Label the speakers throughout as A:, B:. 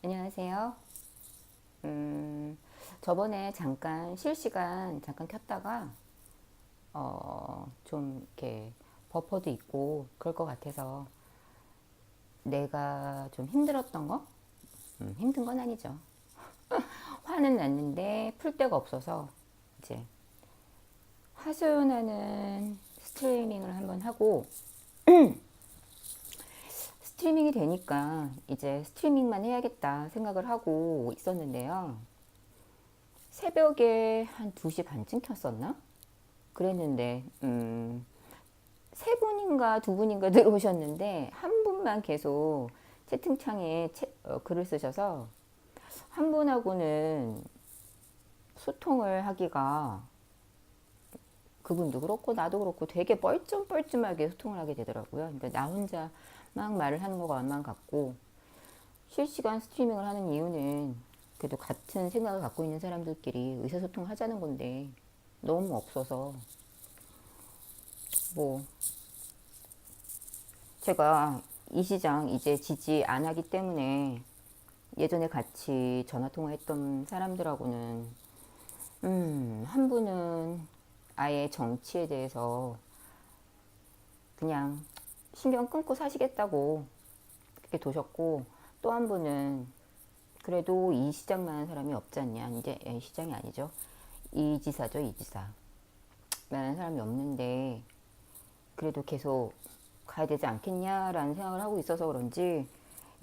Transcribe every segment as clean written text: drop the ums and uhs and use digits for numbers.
A: 안녕하세요. 저번에 잠깐 실시간 잠깐 켰다가 좀 이렇게 버퍼도 있고 그럴 것 같아서 내가 좀 힘들었던 거? 힘든 건 아니죠. 화는 났는데 풀 데가 없어서 이제 하소연하는 스트리밍을 한번 하고 스트리밍이 되니까 이제 스트리밍만 해야겠다 생각을 하고 있었는데요. 새벽에 한 2시 반쯤 켰었나? 그랬는데 세 분인가 두 분인가 들어오셨는데 한 분만 계속 채팅창에 글을 쓰셔서 한 분하고는 소통을 하기가 그분도 그렇고 나도 그렇고 되게 뻘쭘뻘쭘하게 소통을 하게 되더라고요. 그러니까 나 혼자 막 말을 하는 것만 같고 실시간 스트리밍을 하는 이유는 그래도 같은 생각을 갖고 있는 사람들끼리 의사소통을 하자는 건데 너무 없어서 뭐 제가 이 시장 이제 지지 안 하기 때문에 예전에 같이 전화통화했던 사람들하고는 한 분은 아예 정치에 대해서 그냥 신경 끊고 사시겠다고 그렇게 두셨고 또 한 분은 그래도 이 시장만한 사람이 없지 않냐 이제 시장이 아니죠 이 지사죠 이 지사 만한 사람이 없는데 그래도 계속 가야 되지 않겠냐라는 생각을 하고 있어서 그런지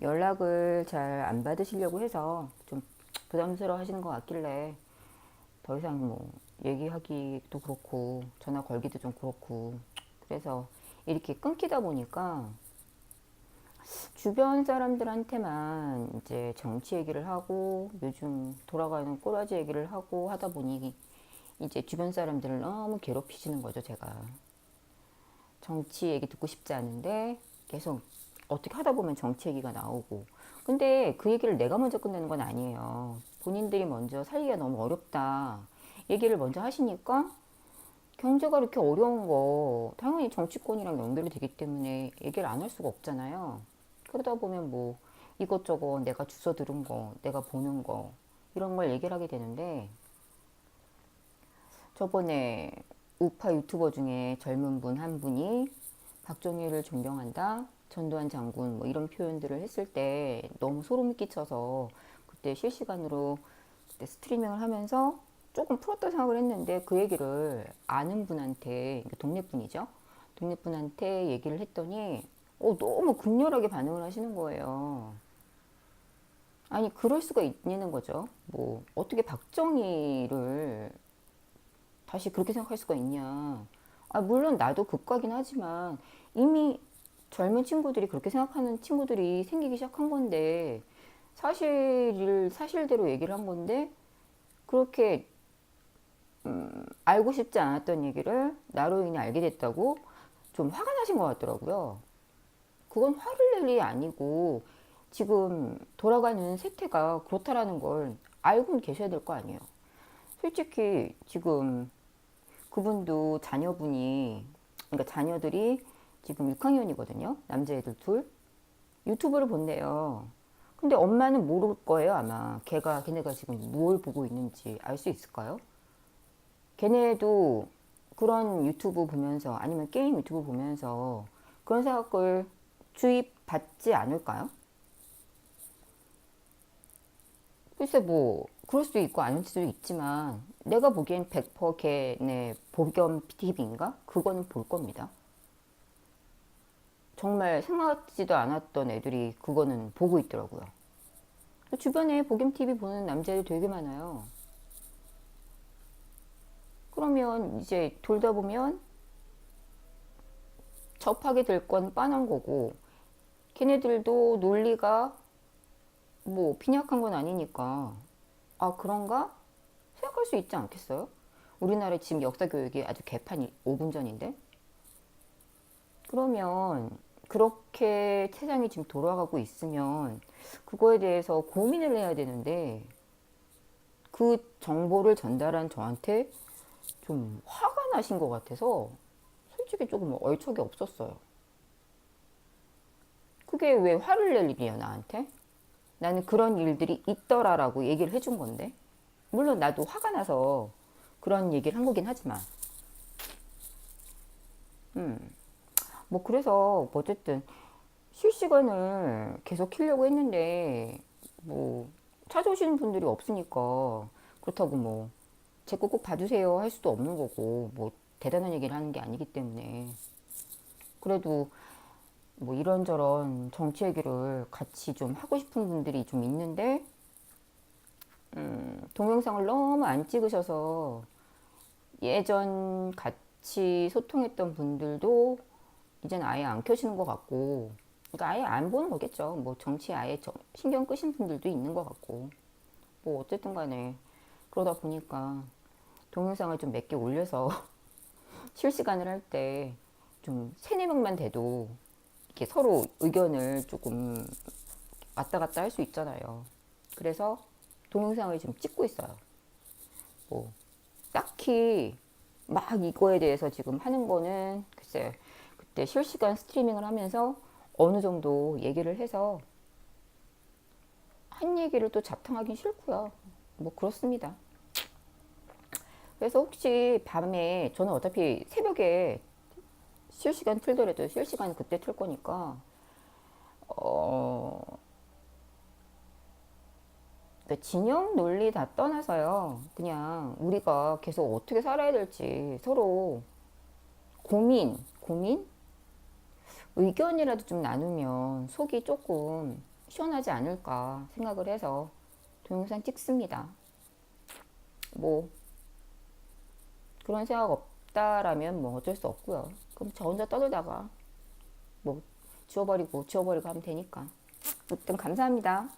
A: 연락을 잘 안 받으시려고 해서 좀 부담스러워 하시는 것 같길래 더 이상 뭐 얘기하기도 그렇고 전화 걸기도 좀 그렇고 그래서 이렇게 끊기다 보니까 주변 사람들한테만 이제 정치 얘기를 하고 요즘 돌아가는 꼬라지 얘기를 하고 하다 보니 이제 주변 사람들을 너무 괴롭히시는 거죠 제가. 정치 얘기 듣고 싶지 않은데 계속 어떻게 하다 보면 정치 얘기가 나오고 근데 그 얘기를 내가 먼저 끝내는 건 아니에요. 본인들이 먼저 살기가 너무 어렵다 얘기를 먼저 하시니까 경제가 이렇게 어려운 거 당연히 정치권이랑 연결이 되기 때문에 얘기를 안 할 수가 없잖아요. 그러다 보면 뭐 이것저것 내가 주워 들은 거 내가 보는 거 이런 걸 얘기를 하게 되는데 저번에 우파 유튜버 중에 젊은 분 한 분이 박정희를 존경한다, 전두환 장군 뭐 이런 표현들을 했을 때 너무 소름이 끼쳐서 그때 실시간으로 그때 스트리밍을 하면서 조금 풀었다 생각을 했는데 그 얘기를 아는 분한테 그러니까 동네 분이죠. 동네 분한테 얘기를 했더니 너무 극렬하게 반응을 하시는 거예요. 아니 그럴 수가 있는 거죠. 뭐 어떻게 박정희를 다시 그렇게 생각할 수가 있냐. 물론 나도 극과긴 하지만 이미 젊은 친구들이 그렇게 생각하는 친구들이 생기기 시작한 건데 사실대로 얘기를 한 건데 그렇게 알고 싶지 않았던 얘기를 나로 인해 알게 됐다고 좀 화가 나신 것 같더라고요. 그건 화를 낼 일이 아니고 지금 돌아가는 세태가 그렇다라는 걸 알고는 계셔야 될 거 아니에요. 솔직히 지금 그분도 자녀분이 그러니까 자녀들이 지금 6학년이거든요. 남자애들 둘. 유튜브를 본대요. 근데 엄마는 모를 거예요, 아마. 걔네가 지금 뭘 보고 있는지 알 수 있을까요? 걔네도 그런 유튜브 보면서 아니면 게임 유튜브 보면서 그런 생각을 주입받지 않을까요? 글쎄 뭐 그럴 수도 있고 아닐 수도 있지만 내가 보기엔 100% 걔네 복염 TV인가? 그거는 볼 겁니다. 정말 생각지도 않았던 애들이 그거는 보고 있더라고요. 주변에 복염 TV 보는 남자들이 되게 많아요. 그러면 이제 돌다 보면 접하게 될 건 뻔한 거고 걔네들도 논리가 뭐 빈약한 건 아니니까 그런가? 생각할 수 있지 않겠어요? 우리나라의 지금 역사 교육이 아주 개판 5분 전인데 그러면 그렇게 세상이 지금 돌아가고 있으면 그거에 대해서 고민을 해야 되는데 그 정보를 전달한 저한테 좀 화가 나신 것 같아서 솔직히 조금 얼척이 없었어요. 그게 왜 화를 낼 일이야, 나한테? 나는 그런 일들이 있더라라고 얘기를 해준 건데. 물론 나도 화가 나서 그런 얘기를 한 거긴 하지만. 뭐 그래서 뭐 어쨌든 실시간을 계속 키려고 했는데 뭐 찾아오시는 분들이 없으니까 그렇다고 뭐 제 거 꼭 봐주세요 할 수도 없는 거고 뭐 대단한 얘기를 하는 게 아니기 때문에 그래도 뭐 이런저런 정치 얘기를 같이 좀 하고 싶은 분들이 좀 있는데 동영상을 너무 안 찍으셔서 예전 같이 소통했던 분들도 이젠 아예 안 켜시는 것 같고 그러니까 아예 안 보는 거겠죠. 뭐 정치에 아예 신경 끄신 분들도 있는 것 같고 뭐 어쨌든 간에 그러다 보니까 동영상을 좀 몇 개 올려서 실시간을 할 때 좀 세네 명만 돼도 이렇게 서로 의견을 조금 왔다 갔다 할 수 있잖아요. 그래서 동영상을 지금 찍고 있어요. 뭐 딱히 막 이거에 대해서 지금 하는 거는 글쎄 그때 실시간 스트리밍을 하면서 어느 정도 얘기를 해서 한 얘기를 또 자탕하긴 싫고요. 뭐 그렇습니다. 그래서 혹시 밤에 저는 어차피 새벽에 실시간 틀더라도 실시간 그때 틀 거니까 어 그러니까 진영 논리 다 떠나서요. 그냥 우리가 계속 어떻게 살아야 될지 서로 고민 의견이라도 좀 나누면 속이 조금 시원하지 않을까 생각을 해서 동영상 찍습니다. 뭐 그런 생각 없다라면 뭐 어쩔 수 없고요. 그럼 저 혼자 떠들다가 뭐 지워버리고 하면 되니까. 아무튼 감사합니다.